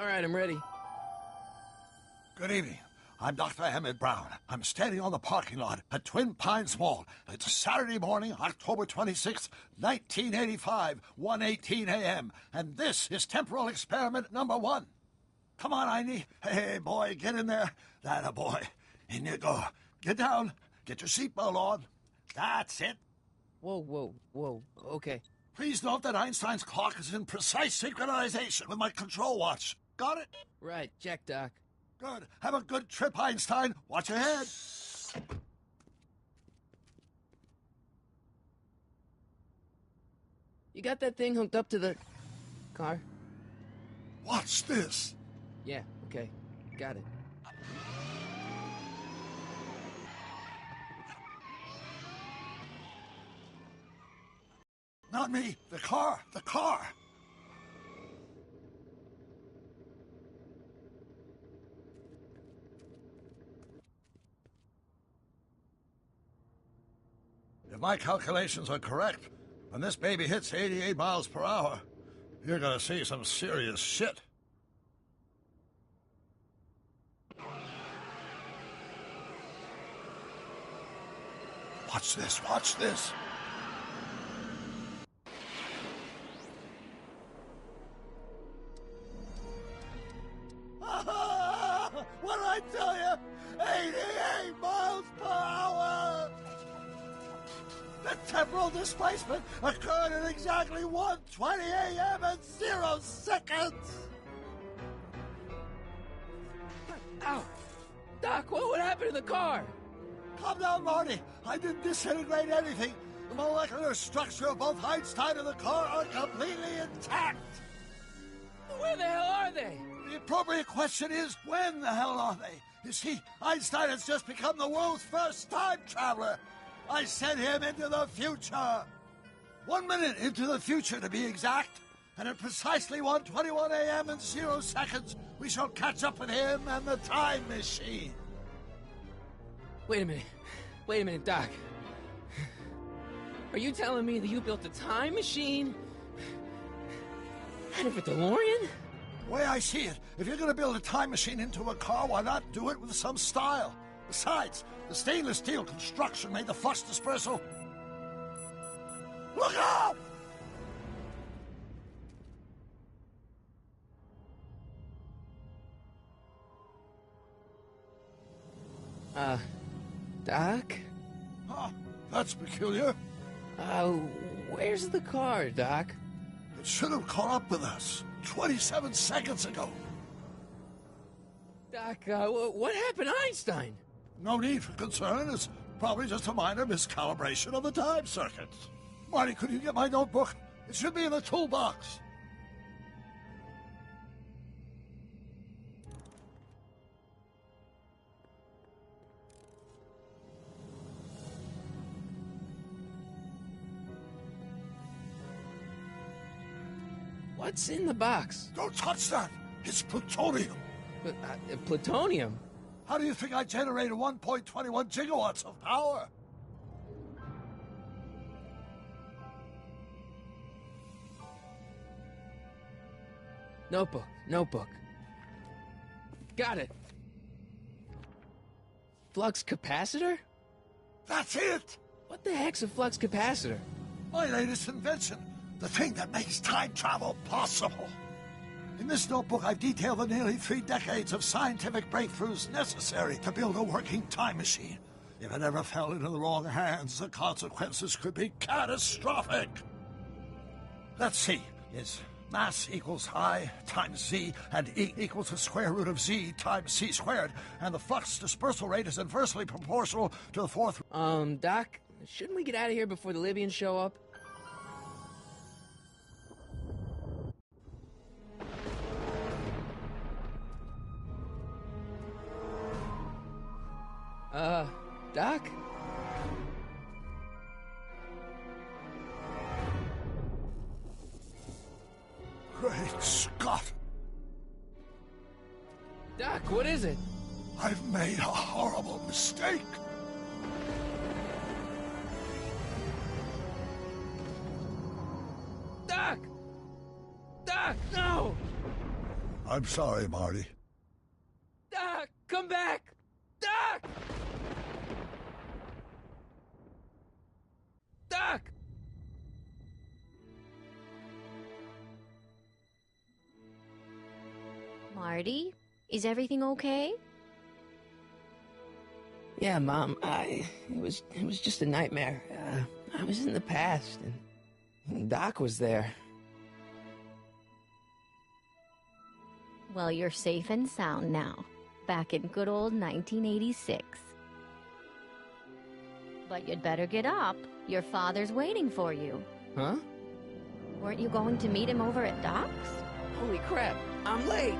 All right, I'm ready. Good evening. I'm Dr. Emmett Brown. I'm standing on the parking lot at Twin Pines Mall. It's Saturday morning, October 26th, 1985, 1:18 a.m., and this is temporal experiment number 1. Come on, Einie. Hey, boy, get in there. That a boy. In you go. Get down. Get your seatbelt on. That's it. Whoa. Okay. Please note that Einstein's clock is in precise synchronization with my control watch. Got it? Right, check, Doc. Good. Have a good trip, Einstein. Watch your head. You got that thing hooked up to the car? Watch this. Yeah, okay. Got it. Not me. The car. The car. If my calculations are correct, when this baby hits 88 miles per hour, you're gonna see some serious shit. Watch this, watch this. What did I tell you? 88 miles per hour! The temporal displacement occurred at exactly 1:20 a.m. and 0 seconds! Ow! Doc, what would happen to the car? Calm down, Marty. I didn't disintegrate anything. The molecular structure of both Einstein and the car are completely intact. Where the hell are they? The appropriate question is, when the hell are they? You see, Einstein has just become the world's first time traveler. I sent him into the future. 1 minute into the future, to be exact. And at precisely 1:21 a.m. and 0 seconds, we shall catch up with him and the time machine. Wait a minute, Doc. Are you telling me that you built a time machine out of a DeLorean? The way I see it, if you're going to build a time machine into a car, why not do it with some style? Besides, the stainless steel construction made the flux dispersal. Look out! Doc? Huh, that's peculiar. Where's the car, Doc? It should have caught up with us 27 seconds ago. Doc, what happened to Einstein? No need for concern. It's probably just a minor miscalibration of the time circuits. Marty, could you get my notebook? It should be in the toolbox. What's in the box? Don't touch that. It's plutonium. Plutonium? How do you think I generated 1.21 gigawatts of power? Notebook. Got it. Flux capacitor? That's it! What the heck's a flux capacitor? My latest invention. The thing that makes time travel possible. In this notebook, I've detailed the nearly 3 decades of scientific breakthroughs necessary to build a working time machine. If it ever fell into the wrong hands, the consequences could be catastrophic. Let's see. It's mass equals I times Z, and E equals the square root of Z times C squared, and the flux dispersal rate is inversely proportional to the fourth... Doc, shouldn't we get out of here before the Libyans show up? Doc? Great Scott! Doc, what is it? I've made a horrible mistake. Doc! Doc, no! I'm sorry, Marty. Doc, come back! Doc! Doc! Marty, is everything okay? Yeah, Mom, it was just a nightmare. I was in the past, and Doc was there. Well, you're safe and sound now, back in good old 1986. But you'd better get up. Your father's waiting for you. Huh? Weren't you going to meet him over at Doc's? Holy crap, I'm late!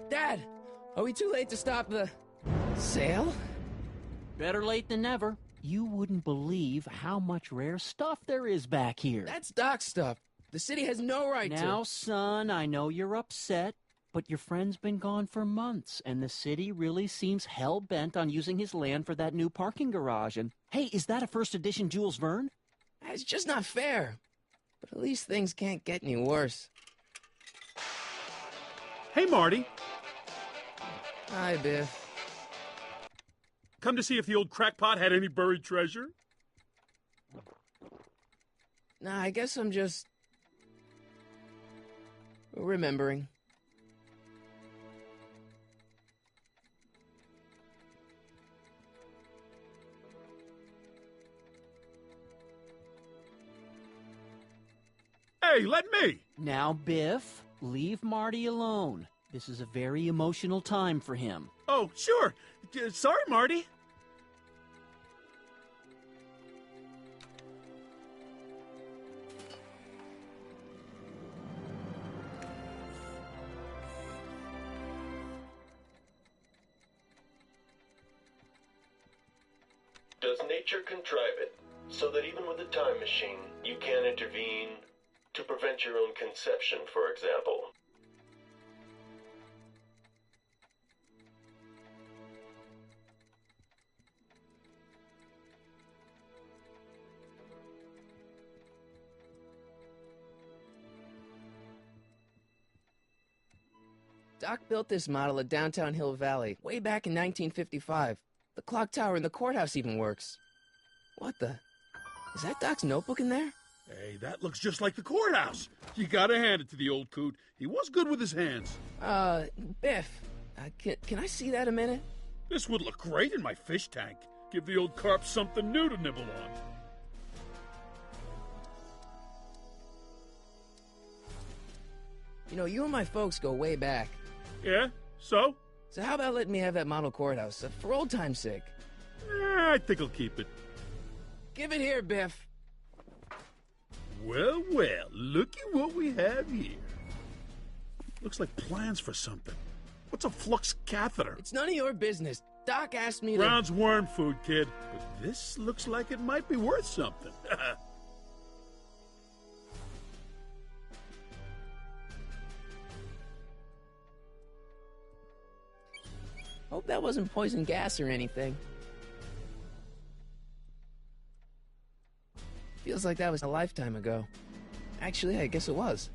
Dad, are we too late to stop the sale? Better late than never. You wouldn't believe how much rare stuff there is back here. That's Doc's stuff. The city has no right to. Now, son, I know you're upset, but your friend's been gone for months, and the city really seems hell-bent on using his land for that new parking garage. And, hey, is that a first edition Jules Verne? It's just not fair. But at least things can't get any worse. Hey, Marty. Hi, Biff. Come to see if the old crackpot had any buried treasure? Nah, I guess I'm just remembering. Hey, let me! Now, Biff, leave Marty alone. This is a very emotional time for him. Oh, sure. Sorry, Marty. Does nature contrive it so that even with a time machine, you can intervene to prevent your own conception, for example? Doc built this model at downtown Hill Valley way back in 1955. The clock tower in the courthouse even works. What the? Is that Doc's notebook in there? Hey, that looks just like the courthouse. You gotta hand it to the old coot. He was good with his hands. Biff, can I see that a minute? This would look great in my fish tank. Give the old carp something new to nibble on. You know, you and my folks go way back. Yeah? So? So how about letting me have that model courthouse, for old time's sake? I think I'll keep it. Give it here, Biff. Well, well, looky what we have here. Looks like plans for something. What's a flux catheter? It's none of your business. Doc asked me to... Brown's worm food, kid. But this looks like it might be worth something. Hope that wasn't poison gas or anything. Feels like that was a lifetime ago. Actually, I guess it was.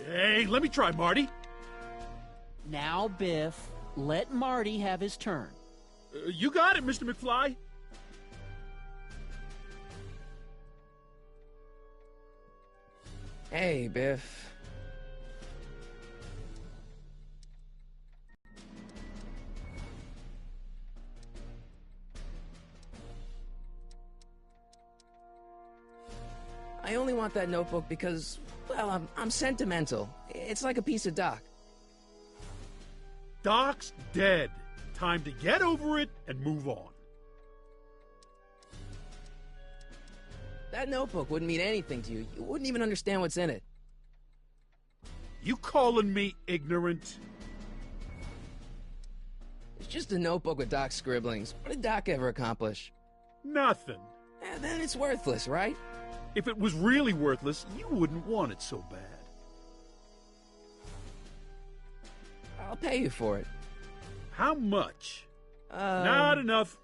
Hey, let me try, Marty. Now, Biff, let Marty have his turn. You got it, Mr. McFly. Hey, Biff. I only want that notebook because, well, I'm sentimental. It's like a piece of Doc. Doc's dead. Time to get over it and move on. That notebook wouldn't mean anything to you. You wouldn't even understand what's in it. You calling me ignorant? It's just a notebook with Doc's scribblings. What did Doc ever accomplish? Nothing. Then it's worthless, right? If it was really worthless, you wouldn't want it so bad. I'll pay you for it. How much? Not enough.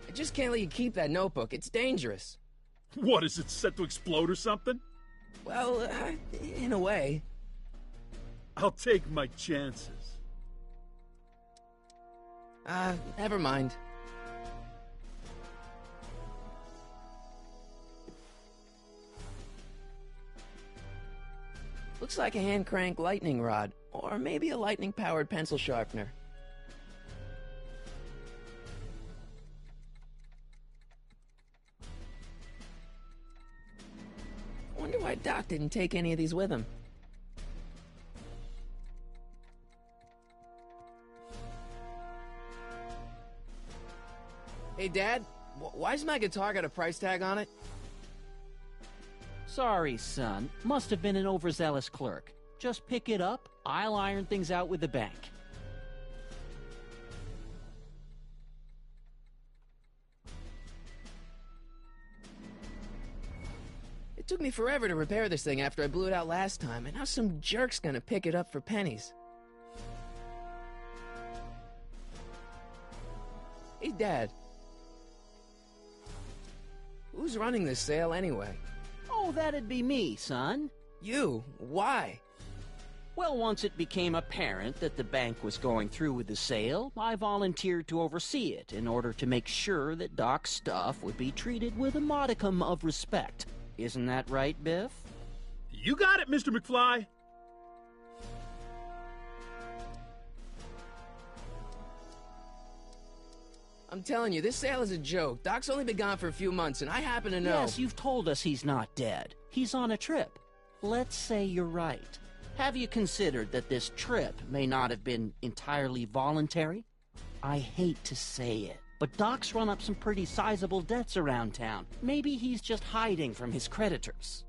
I just can't let you keep that notebook. It's dangerous. What, is it set to explode or something? Well, in a way. I'll take my chances. Never mind. Looks like a hand-crank lightning rod, or maybe a lightning-powered pencil sharpener. I wonder why Doc didn't take any of these with him. Hey, Dad, why's my guitar got a price tag on it? Sorry, son. Must have been an overzealous clerk. Just pick it up. I'll iron things out with the bank. It took me forever to repair this thing after I blew it out last time, and now some jerk's gonna pick it up for pennies. Hey, Dad. Who's running this sale anyway? Oh, that'd be me, son. You? Why? Well, once it became apparent that the bank was going through with the sale, I volunteered to oversee it in order to make sure that Doc's stuff would be treated with a modicum of respect. Isn't that right, Biff? You got it, Mr. McFly. I'm telling you, this sale is a joke. Doc's only been gone for a few months, and I happen to know... Yes, you've told us he's not dead. He's on a trip. Let's say you're right. Have you considered that this trip may not have been entirely voluntary? I hate to say it, but Doc's run up some pretty sizable debts around town. Maybe he's just hiding from his creditors.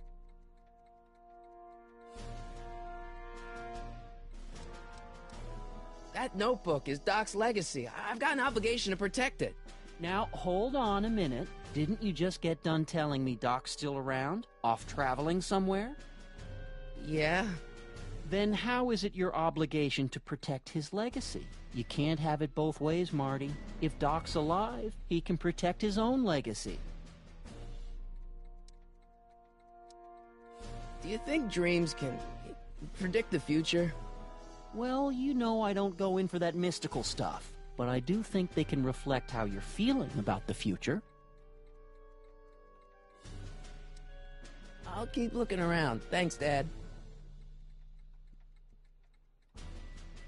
That notebook is Doc's legacy. I've got an obligation to protect it. Now, hold on a minute. Didn't you just get done telling me Doc's still around? Off traveling somewhere? Yeah? Then how is it your obligation to protect his legacy? You can't have it both ways, Marty. If Doc's alive, he can protect his own legacy. Do you think dreams can predict the future? Well, you know I don't go in for that mystical stuff, but I do think they can reflect how you're feeling about the future. I'll keep looking around. Thanks, Dad.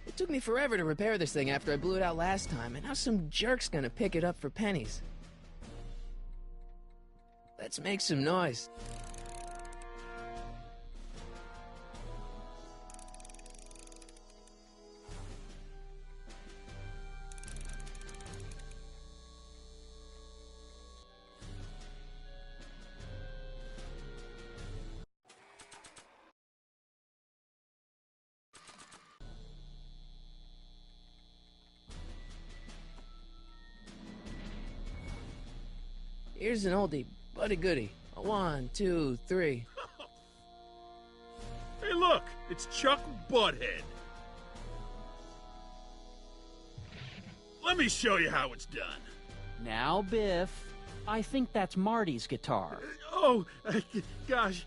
It took me forever to repair this thing after I blew it out last time, and now some jerk's gonna pick it up for pennies. Let's make some noise. Here's an oldie, but a goodie. 1, 2, 3. Hey, look! It's Chuck Butthead. Let me show you how it's done. Now, Biff, I think that's Marty's guitar. Oh, gosh.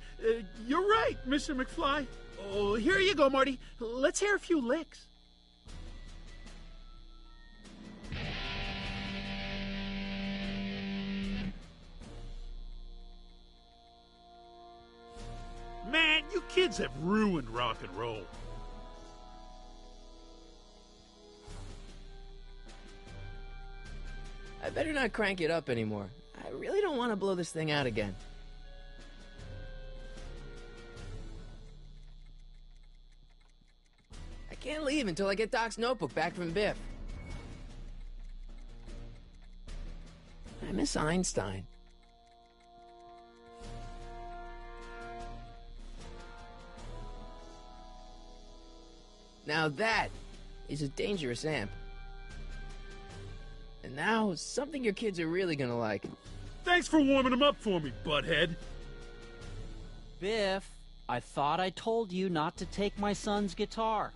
You're right, Mr. McFly. Oh, here you go, Marty. Let's hear a few licks. Man, you kids have ruined rock and roll. I better not crank it up anymore. I really don't want to blow this thing out again. I can't leave until I get Doc's notebook back from Biff. I miss Einstein. Now that is a dangerous amp. And now, something your kids are really gonna like. Thanks for warming them up for me, butthead. Biff, I thought I told you not to take my son's guitar.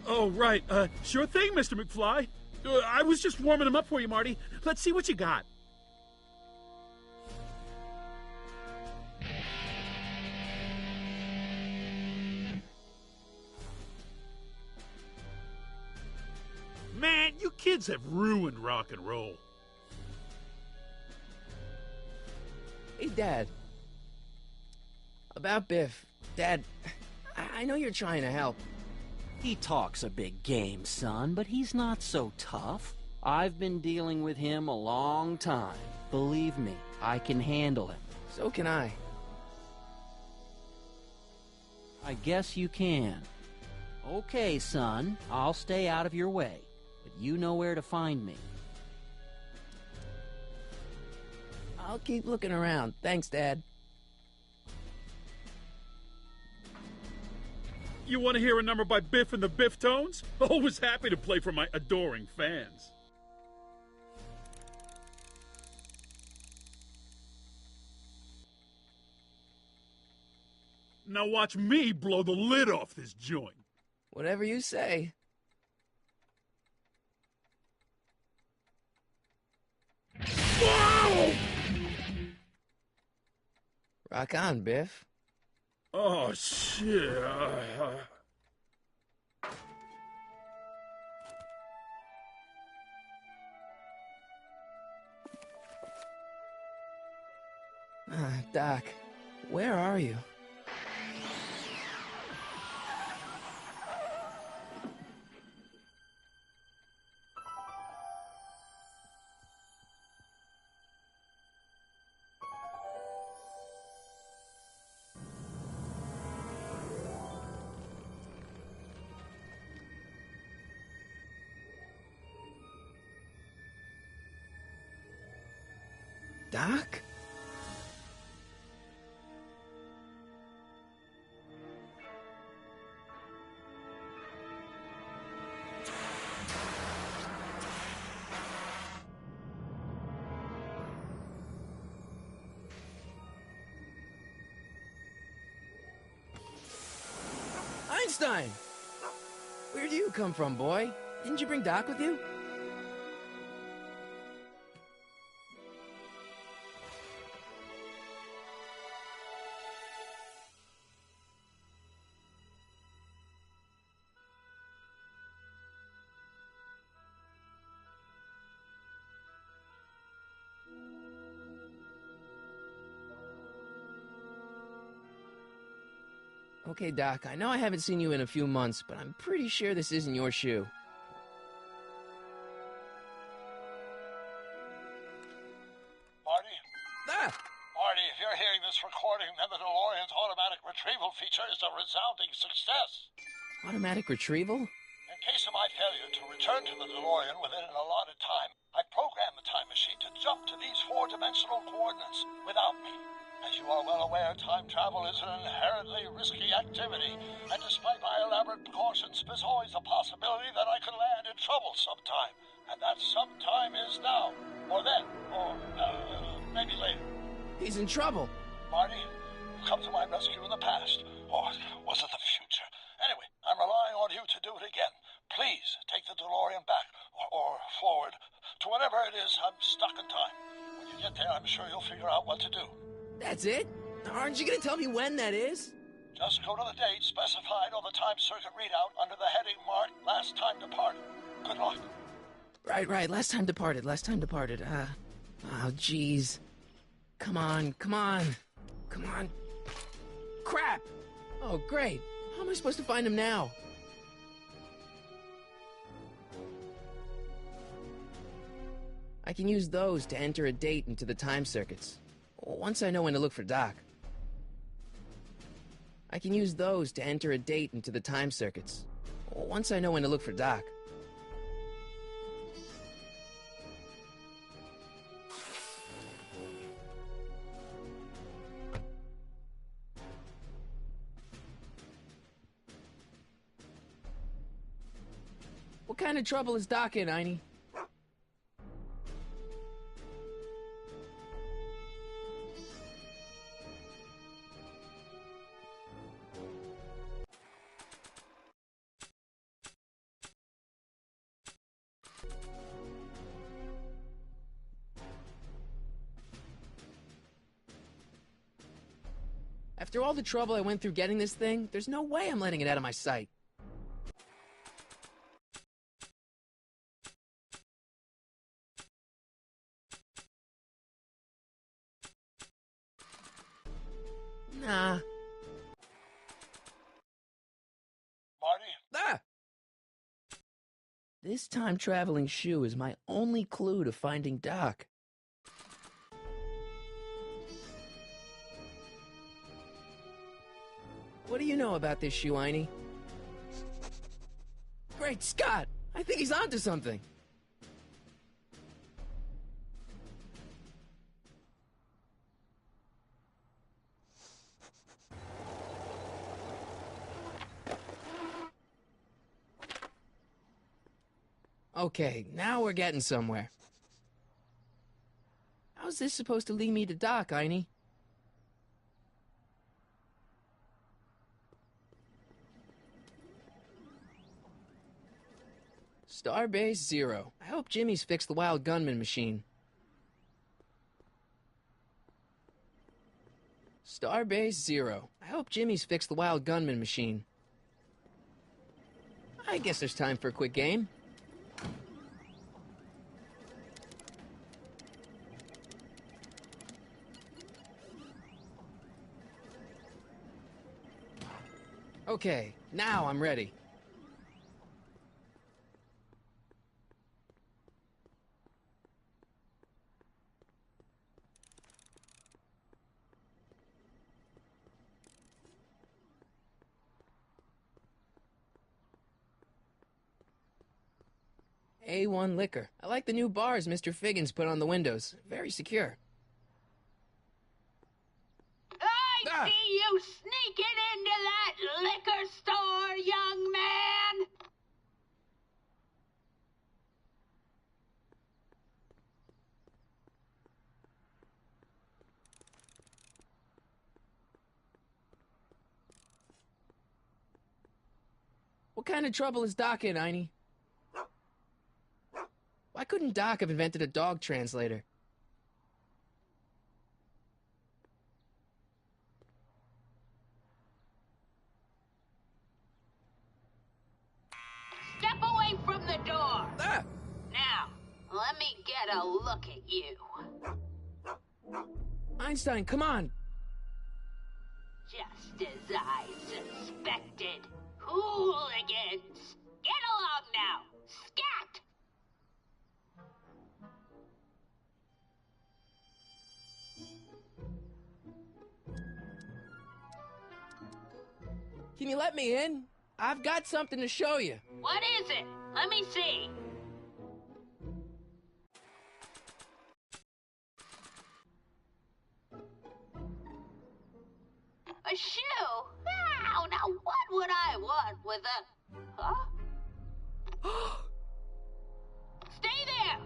Oh, right. Sure thing, Mr. McFly. I was just warming them up for you, Marty. Let's see what you got. Man, you kids have ruined rock and roll. Hey, Dad. About Biff. Dad, I know you're trying to help. He talks a big game, son, but he's not so tough. I've been dealing with him a long time. Believe me, I can handle him. So can I. I guess you can. Okay, son, I'll stay out of your way, but you know where to find me. I'll keep looking around. Thanks, Dad. You want to hear a number by Biff and the Biff Tones? Always happy to play for my adoring fans. Now watch me blow the lid off this joint. Whatever you say. Whoa! Rock on, Biff. Oh, shit. Doc, where are you? Doc? Einstein! Where do you come from, boy? Didn't you bring Doc with you? Okay, Doc, I know I haven't seen you in a few months, but I'm pretty sure this isn't your shoe. Marty? Ah! Marty, if you're hearing this recording, then the DeLorean's automatic retrieval feature is a resounding success. Automatic retrieval? In case of my failure to return to the DeLorean within an allotted time, I programmed the time machine to jump to these four-dimensional coordinates without me. As you are well aware, time travel is an inherently risky activity, and despite my elaborate precautions, there's always a possibility that I could land in trouble sometime. And that sometime is now, or then, or maybe later. He's in trouble. Marty, you've come to my rescue in the past, or was it the future? Anyway, I'm relying on you to do it again. Please take the DeLorean back, or forward, to whenever it is I'm stuck in time. When you get there, I'm to do. That's it? Aren't you gonna tell me when that is? Just go to the date specified on the time circuit readout under the heading marked Last Time Departed. Good luck. Right. Last time departed. Oh, jeez. Come on. Crap! Oh, great. How am I supposed to find him now? I can use those to enter a date into the time circuits. Once I know when to look for Doc. I can use those to enter a date into the time circuits. Once I know when to look for Doc. What kind of trouble is Doc in, Einie? After all the trouble I went through getting this thing, there's no way I'm letting it out of my sight. Nah. Marty? Ah! This time-traveling shoe is my only clue to finding Doc. What do you know about this shoe, Einie? Great Scott! I think he's onto something. Okay, now we're getting somewhere. How's this supposed to lead me to Doc, Einie? Starbase 0. I hope Jimmy's fixed the Wild Gunman machine. Starbase 0. I hope Jimmy's fixed the Wild Gunman machine. I guess there's time for a quick game. Okay, now I'm ready. A1 liquor. I like the new bars Mr. Figgins put on the windows. Very secure. I see you sneaking into that liquor store, young man! What kind of trouble is Doc in, Einie? Why couldn't Doc have invented a dog translator? Step away from the door! Ah! Now, let me get a look at you. Einstein, come on! Just as I suspected. Hooligans! Get along now! Scat! Can you let me in? I've got something to show you. What is it? Let me see. A shoe? Wow, now what would I want with a... Huh? Stay there!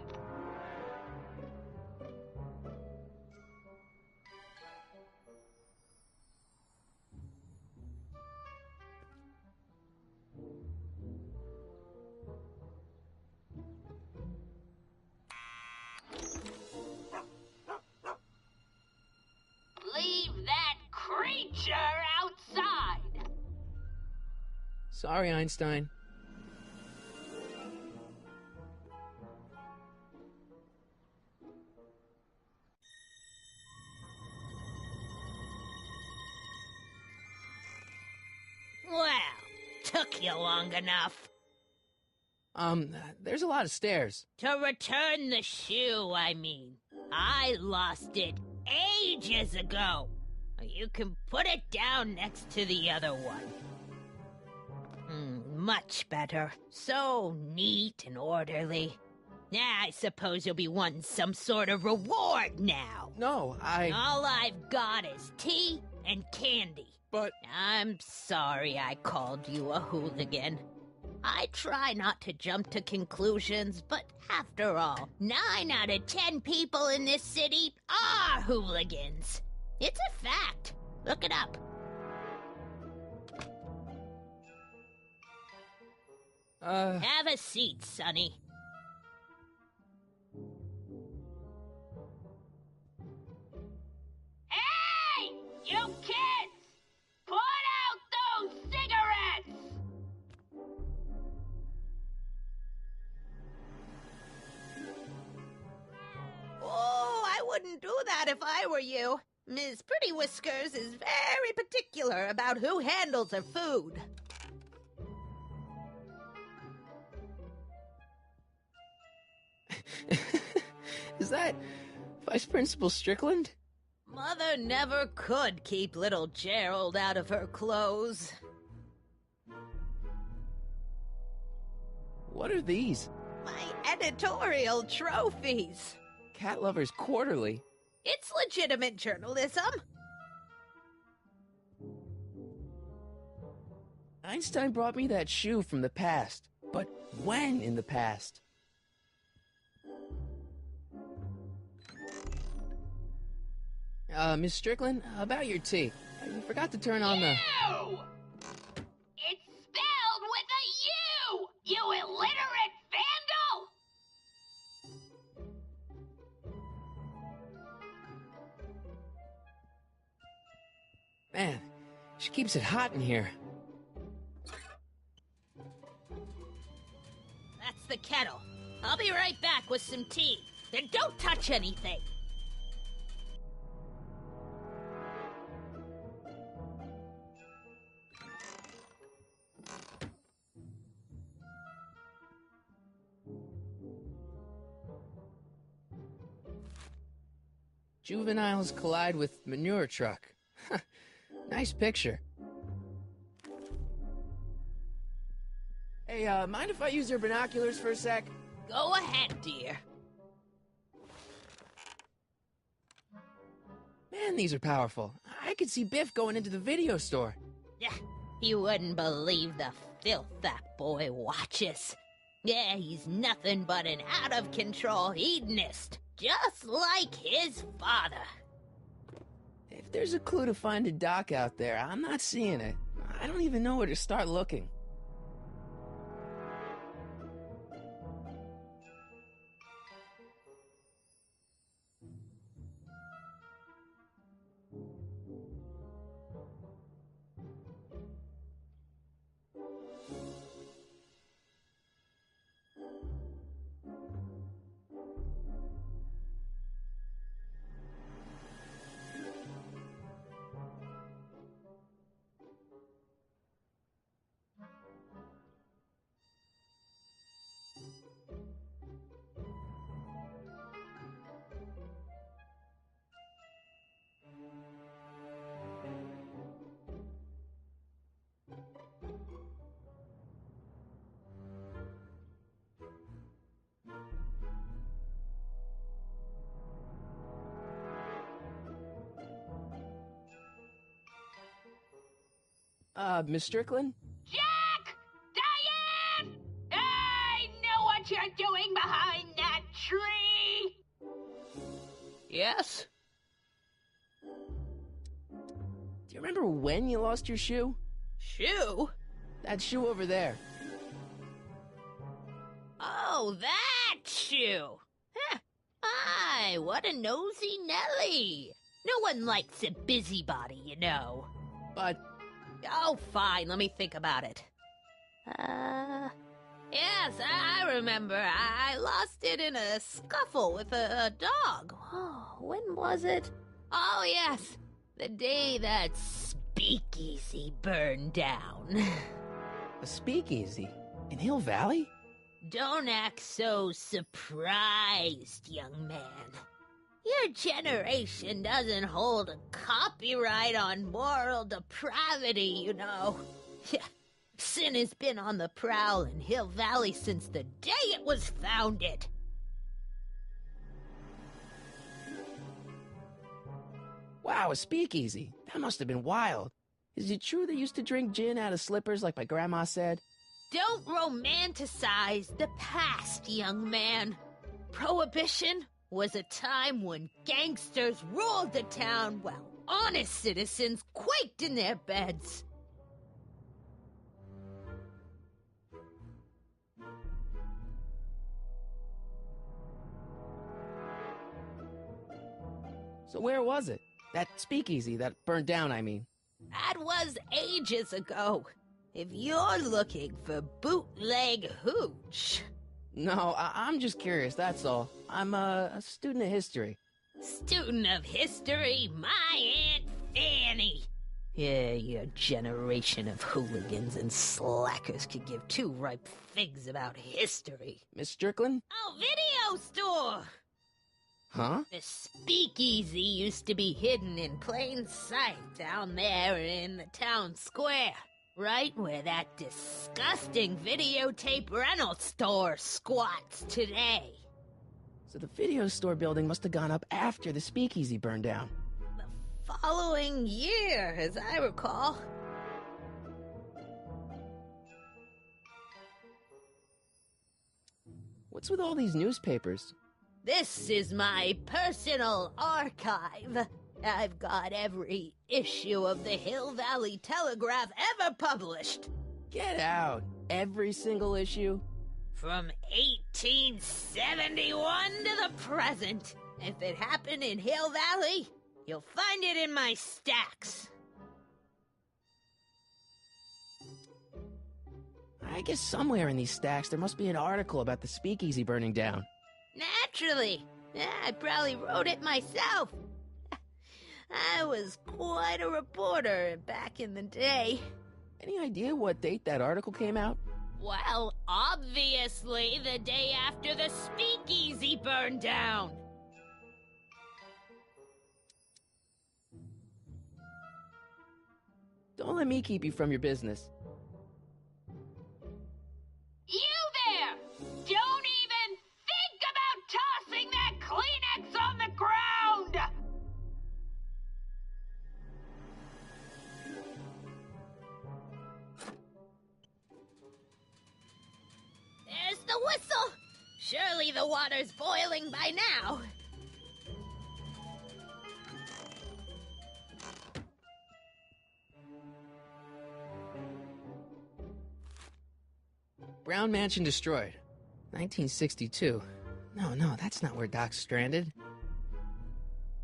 Sorry, Einstein. Well, took you long enough. There's a lot of stairs. To return the shoe, I mean. I lost it ages ago. You can put it down next to the other one. Much better. So neat and orderly. I suppose you'll be wanting some sort of reward now. No, All I've got is tea and candy. But... I'm sorry I called you a hooligan. I try not to jump to conclusions, but after all, 9 out of 10 people in this city are hooligans. It's a fact. Look it up. Have a seat, Sonny. Hey! You kids! Put out those cigarettes! Oh, I wouldn't do that if I were you. Ms. Pretty Whiskers is very particular about who handles her food. Is that Vice Principal Strickland? Mother never could keep little Gerald out of her clothes. What are these? My editorial trophies. Cat Lovers Quarterly. It's legitimate journalism. Einstein brought me that shoe from the past. But when in the past? Miss Strickland, about your tea. You forgot to turn on the... You! It's spelled with a U! You illiterate vandal! Man, she keeps it hot in here. That's the kettle. I'll be right back with some tea. Then don't touch anything. Juveniles collide with manure truck. Nice picture. Hey, mind if I use your binoculars for a sec? Go ahead, dear. Man, these are powerful. I could see Biff going into the video store. Yeah, you wouldn't believe the filth that boy watches. Yeah, he's nothing but an out-of-control hedonist, just like his father. If there's a clue to finding Doc out there, I'm not seeing it. I don't even know where to start looking. Miss Strickland? Jack! Diane! I know what you're doing behind that tree! Yes? Do you remember when you lost your shoe? Shoe? That shoe over there. Oh, that shoe! Huh. Aye, what a nosy Nelly! No one likes a busybody, you know. But... Oh, fine, let me think about it. Yes, I remember. I lost it in a scuffle with a dog. Oh, when was it? Oh, yes. The day that speakeasy burned down. A speakeasy? In Hill Valley? Don't act so surprised, young man. Your generation doesn't hold a copyright on moral depravity, you know. Sin has been on the prowl in Hill Valley since the day it was founded. Wow, a speakeasy. That must have been wild. Is it true they used to drink gin out of slippers like my grandma said? Don't romanticize the past, young man. Prohibition was a time when gangsters ruled the town while honest citizens quaked in their beds. So where was it? That speakeasy that burned down, I mean. That was ages ago. If you're looking for bootleg hooch. No, I'm just curious, that's all. I'm a student of history. Student of history, my Aunt Fanny. Yeah, your generation of hooligans and slackers could give two ripe figs about history. Miss Strickland? Oh, video store! Huh? The speakeasy used to be hidden in plain sight down there in the town square. Right where that disgusting videotape rental store squats today. So the video store building must have gone up after the speakeasy burned down. The following year, as I recall. What's with all these newspapers? This is my personal archive. I've got every issue of the Hill Valley Telegraph ever published. Get out. Every single issue? From 1871 to the present. If it happened in Hill Valley, you'll find it in my stacks. I guess somewhere in these stacks there must be an article about the speakeasy burning down. Naturally. I probably wrote it myself. I was quite a reporter back in the day. Any idea what date that article came out? Well, obviously the day after the speakeasy burned down. Don't let me keep you from your business. You there! Don't even think about tossing that Kleenex on the ground! There's the whistle! Surely the water's boiling by now. Brown Mansion destroyed. 1962. No, that's not where Doc's stranded.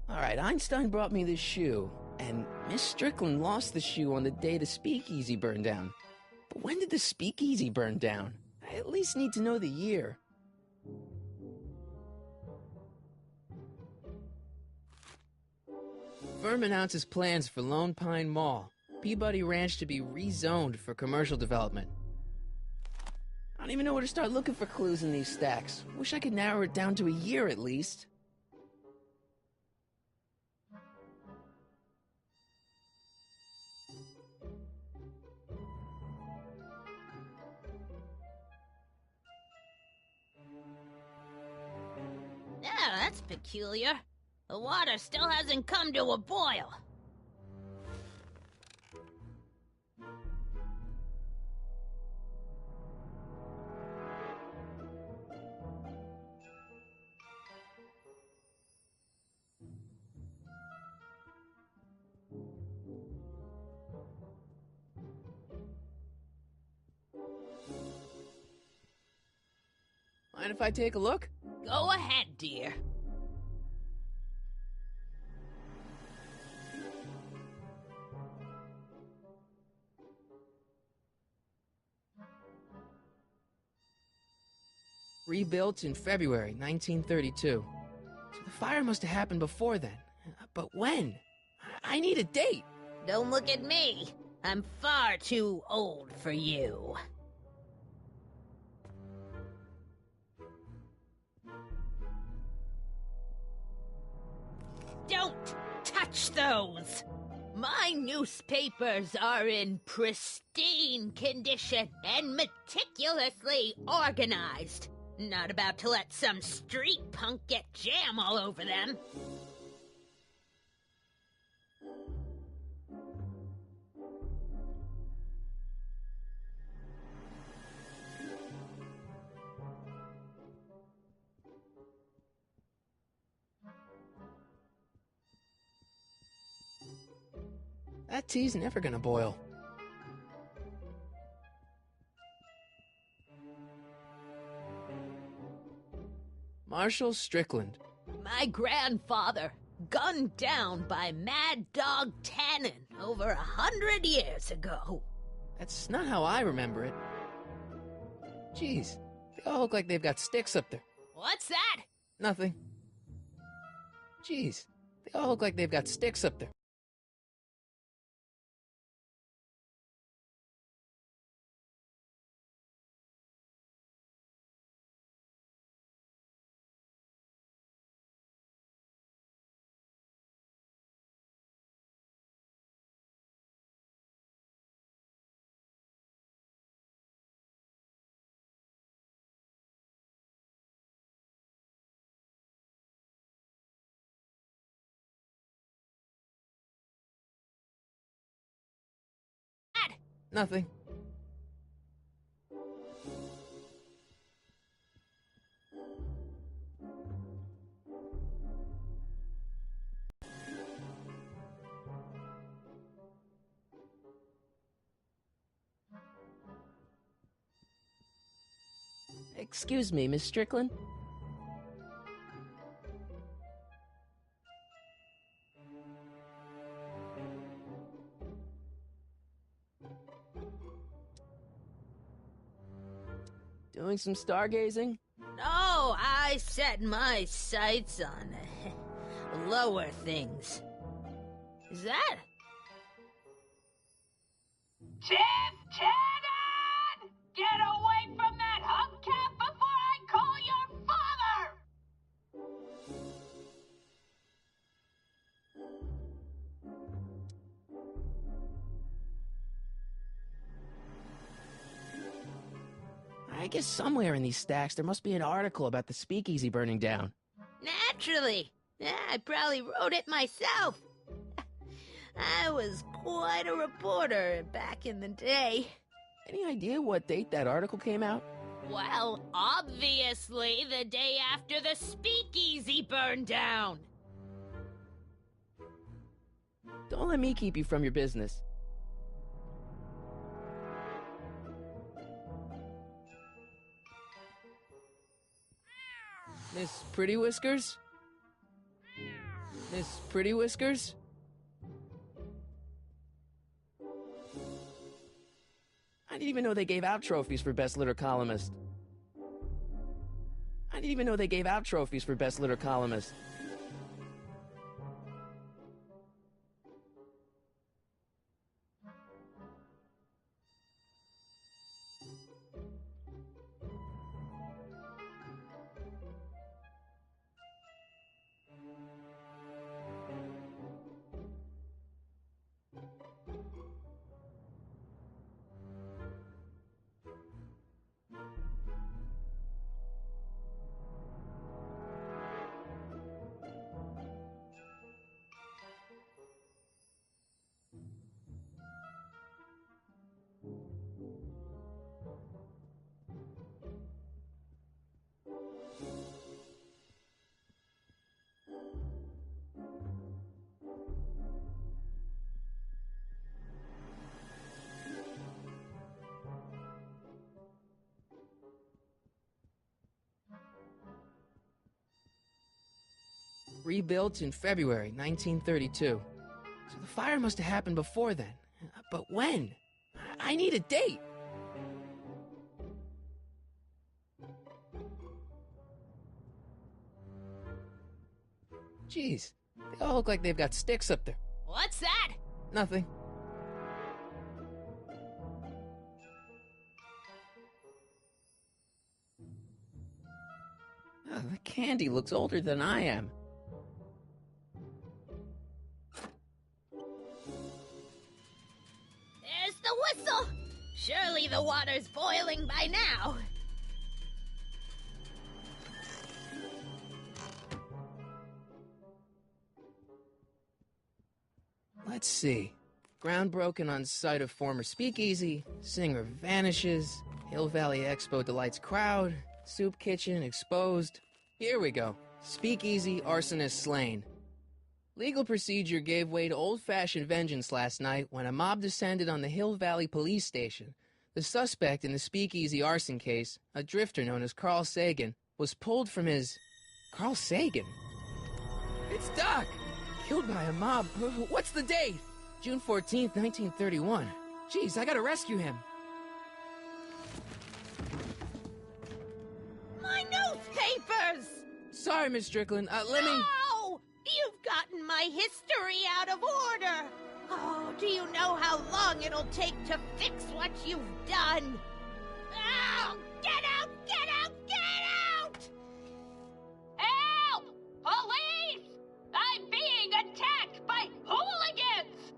Alright, Einstein brought me this shoe, and Miss Strickland lost the shoe on the day the speakeasy burned down. But when did the speakeasy burn down? I at least need to know the year. Firm announces plans for Lone Pine Mall, Peabody Ranch to be rezoned for commercial development. I don't even know where to start looking for clues in these stacks. Wish I could narrow it down to a year at least. Yeah, that's peculiar. The water still hasn't come to a boil. Mind if I take a look? Go ahead, dear. Rebuilt in February 1932. So the fire must have happened before then. But when? I need a date. Don't look at me. I'm far too old for you. Don't touch those! My newspapers are in pristine condition and meticulously organized. Not about to let some street punk get jam all over them. That tea's never gonna boil. Marshall Strickland. My grandfather, gunned down by Mad Dog Tannen over 100 years ago. That's not how I remember it. Jeez, they all look like they've got sticks up there. What's that? Nothing. Jeez, they all look like they've got sticks up there. Nothing. Excuse me, Miss Strickland? Doing some stargazing? No, I set my sights on lower things. Is that? Chief Tannen! Get away from that hubcap before I call your father! I guess somewhere in these stacks there must be an article about the speakeasy burning down. Naturally. Yeah, I probably wrote it myself. I was quite a reporter back in the day. Any idea what date that article came out? Well, obviously the day after the speakeasy burned down. Don't let me keep you from your business. Miss Pretty Whiskers? Miss Pretty Whiskers? I didn't even know they gave out trophies for Best Litter Columnist. I didn't even know they gave out trophies for Best Litter Columnist. Rebuilt in February 1932. So the fire must have happened before then. But when? I need a date. Jeez, they all look like they've got sticks up there. What's that? Nothing. Oh, the candy looks older than I am. There's the whistle. Surely the water's boiling by now. Let's see. Ground broken on site of former speakeasy. Singer vanishes. Hill Valley Expo delights crowd. Soup kitchen exposed. Here we go. Speakeasy arsonist slain. Legal procedure gave way to old-fashioned vengeance last night when a mob descended on the Hill Valley police station. The suspect in the speakeasy arson case, a drifter known as Carl Sagan, was pulled from his... Carl Sagan? It's Doc! Killed by a mob. What's the date? June 14th, 1931. Jeez, I gotta rescue him. My newspapers! Sorry, Miss Strickland. Let me... No! You've gotten my history out of order! Oh, do you know how long it'll take to fix what you've done? Oh, get out! Get out! Get out! Help! Police! I'm being attacked by hooligans!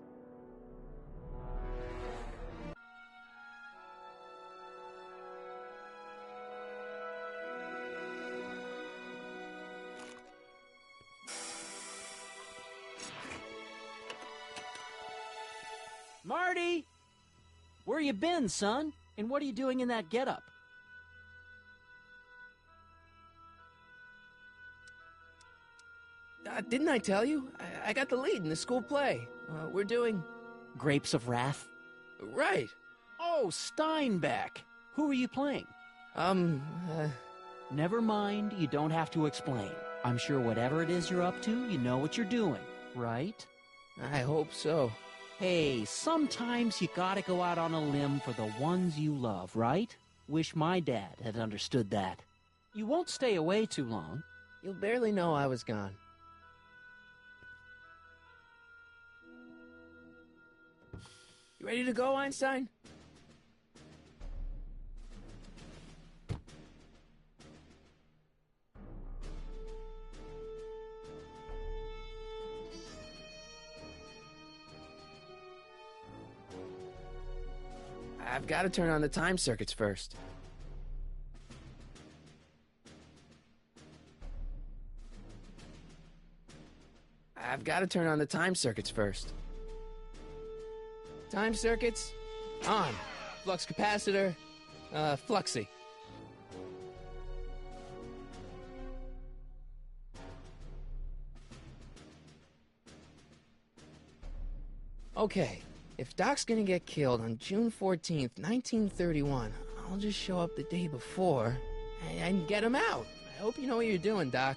Marty! Where you been, son? And what are you doing in that getup? Didn't I tell you? I got the lead in the school play. We're doing... Grapes of Wrath? Right. Oh, Steinbeck! Who are you playing? Never mind, you don't have to explain. I'm sure whatever it is you're up to, you know what you're doing, right? I hope so. Hey, sometimes you gotta go out on a limb for the ones you love, right? Wish my dad had understood that. You won't stay away too long. You'll barely know I was gone. You ready to go, Einstein? I've got to turn on the time circuits first. I've got to turn on the time circuits first. Time circuits, on. Flux capacitor, fluxy. Okay, if Doc's gonna get killed on June 14th, 1931, I'll just show up the day before and get him out. I hope you know what you're doing, Doc.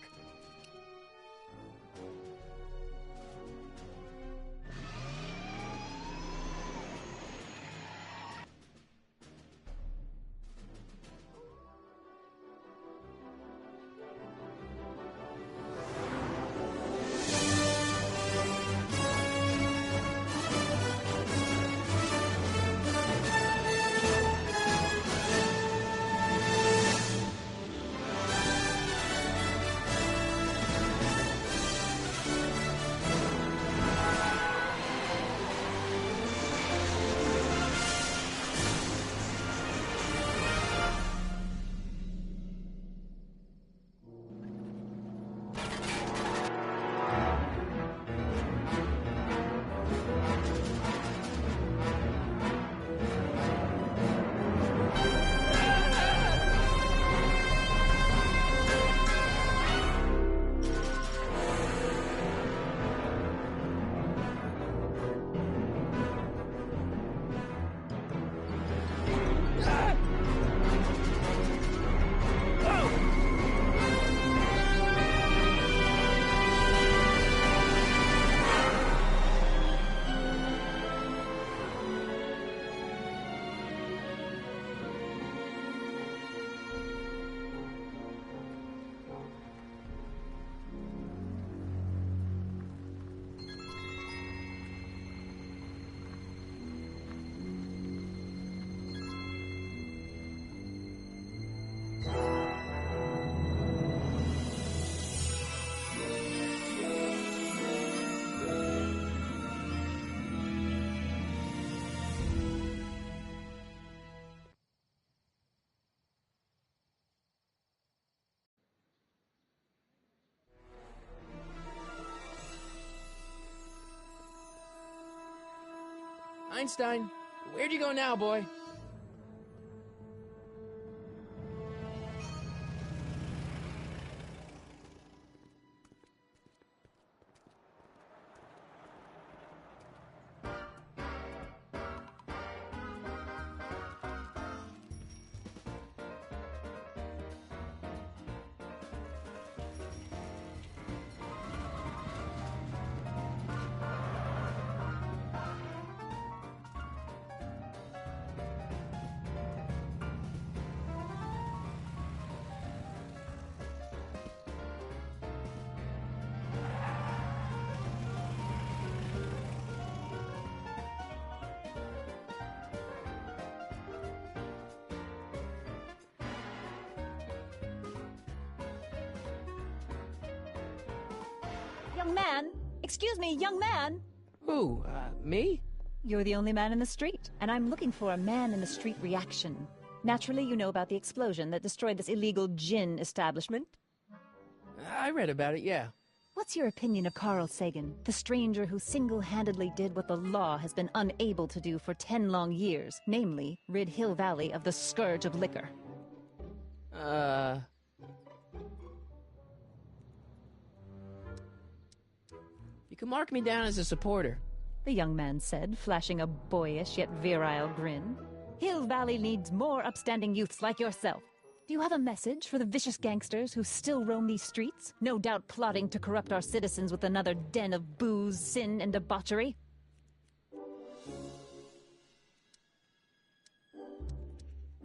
Einstein, where'd you go now, boy? Young man! Excuse me, young man! Who, me? You're the only man in the street, and I'm looking for a man-in-the-street reaction. Naturally, you know about the explosion that destroyed this illegal gin establishment. I read about it, yeah. What's your opinion of Carl Sagan, the stranger who single-handedly did what the law has been unable to do for 10 long years, namely, rid Hill Valley of the scourge of liquor? You can mark me down as a supporter. The young man said, flashing a boyish yet virile grin. Hill Valley needs more upstanding youths like yourself. Do you have a message for the vicious gangsters who still roam these streets, no doubt plotting to corrupt our citizens with another den of booze, sin, and debauchery?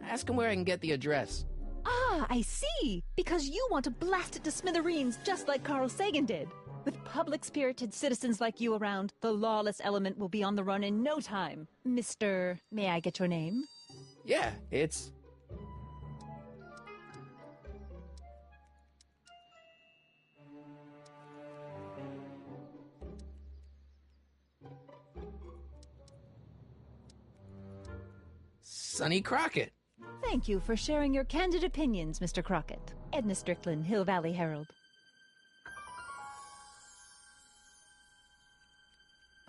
Ask him where I can get the address. Ah, I see! Because you want to blast it to smithereens just like Carl Sagan did. With public-spirited citizens like you around, the lawless element will be on the run in no time. Mr. May I get your name? Yeah, it's... Sonny Crockett. Thank you for sharing your candid opinions, Mr. Crockett. Edna Strickland, Hill Valley Herald.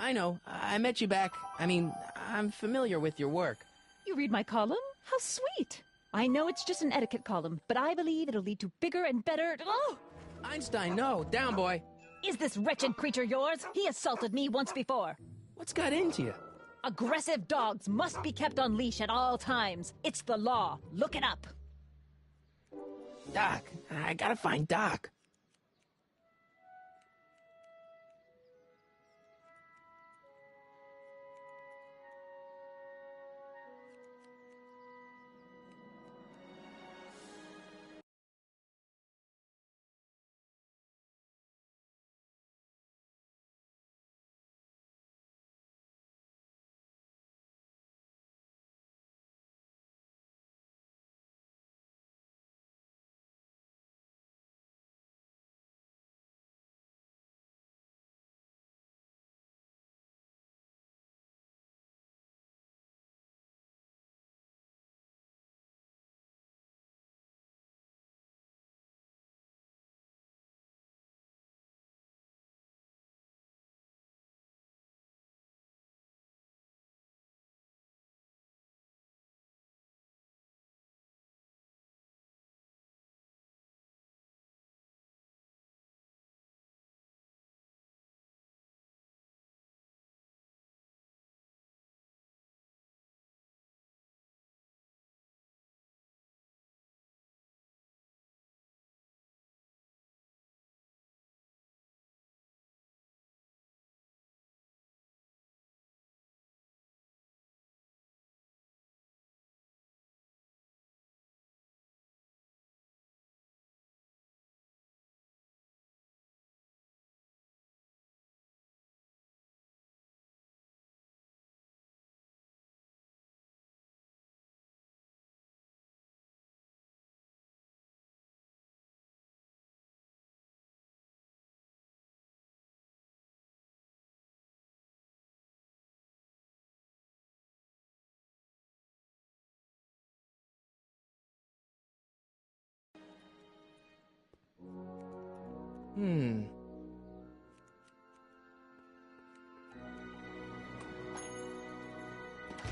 I know. I met you back. I'm familiar with your work. You read my column? How sweet! I know it's just an etiquette column, but I believe it'll lead to bigger and better... Oh! Einstein, no. Down, boy. Is this wretched creature yours? He assaulted me once before. What's got into you? Aggressive dogs must be kept on leash at all times. It's the law. Look it up. Doc. I gotta find Doc.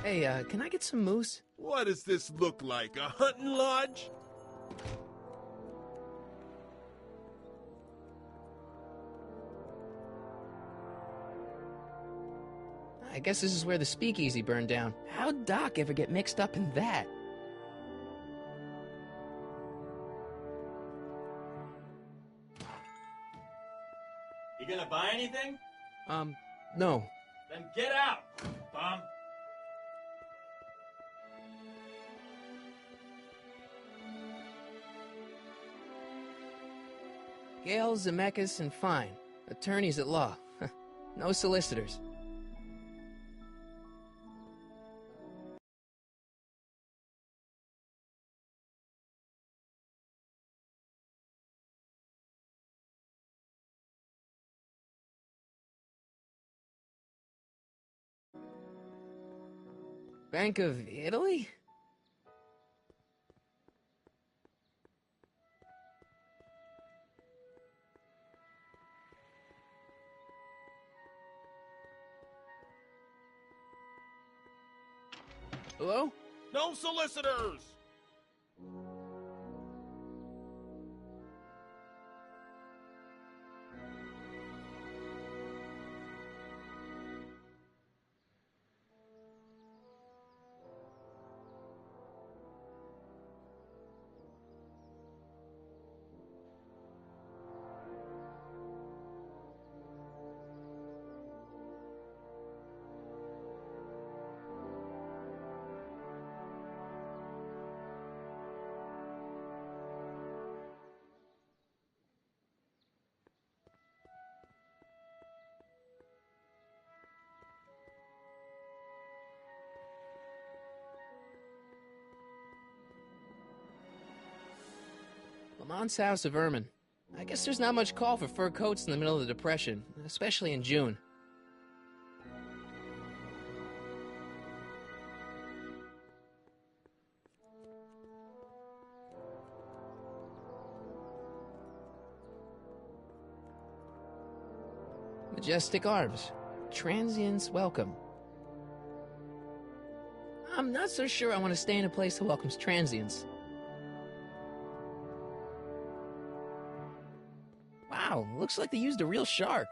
Hey, can I get some moose? What does this look like, a hunting lodge? I guess this is where the speakeasy burned down. How'd Doc ever get mixed up in that? You gonna buy anything? No. Then get out, bum. Gale, Zemeckis, and Fine. Attorneys at law. No solicitors. Bank of Italy? Hello? No solicitors! Lamont's House of Ermine. I guess there's not much call for fur coats in the middle of the Depression, especially in June. Majestic Arbs. Transients welcome. I'm not so sure I want to stay in a place that welcomes transients. Wow, looks like they used a real shark.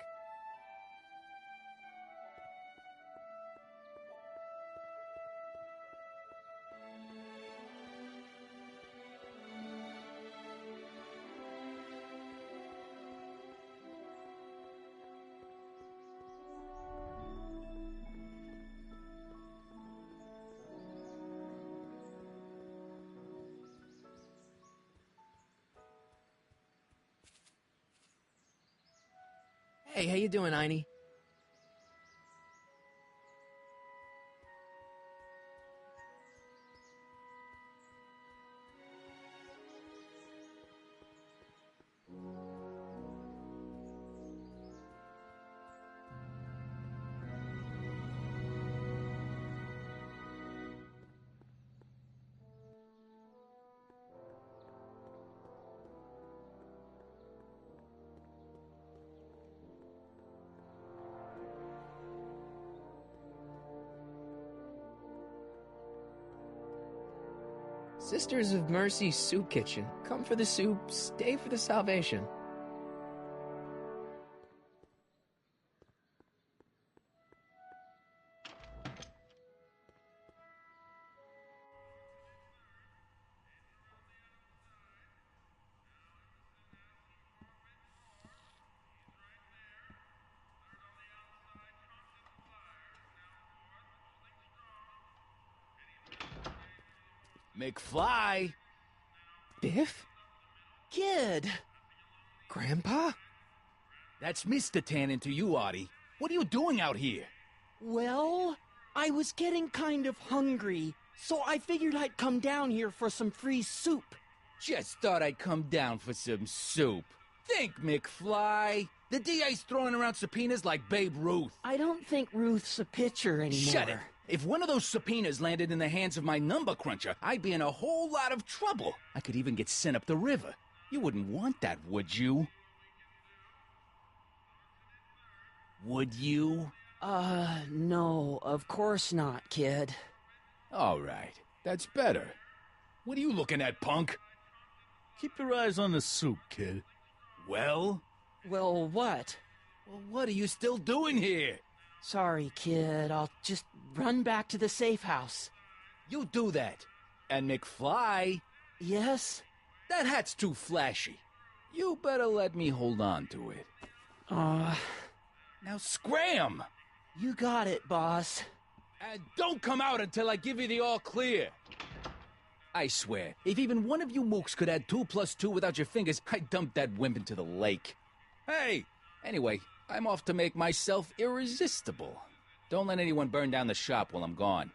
Hey, how you doing, Einie? Sisters of Mercy Soup Kitchen. Come for the soup, stay for the salvation. McFly! Biff? Kid! Grandpa? That's Mr. Tannen to you, Artie. What are you doing out here? Well, I was getting kind of hungry, so I figured I'd come down here for some free soup. Just thought I'd come down for some soup. Think, McFly. The DA's throwing around subpoenas like Babe Ruth. I don't think Ruth's a pitcher anymore. Shut it! If one of those subpoenas landed in the hands of my number cruncher, I'd be in a whole lot of trouble. I could even get sent up the river. You wouldn't want that, would you? Would you? No, of course not, kid. All right, that's better. What are you looking at, punk? Keep your eyes on the soup, kid. Well? Well, what? Well, what are you still doing here? Sorry, kid. I'll just run back to the safe house. You do that. And McFly? Yes? That hat's too flashy. You better let me hold on to it. Now scram! You got it, boss. And don't come out until I give you the all clear. I swear, if even one of you mooks could add 2 + 2 without your fingers, I'd dump that wimp into the lake. Hey! Anyway, I'm off to make myself irresistible. Don't let anyone burn down the shop while I'm gone.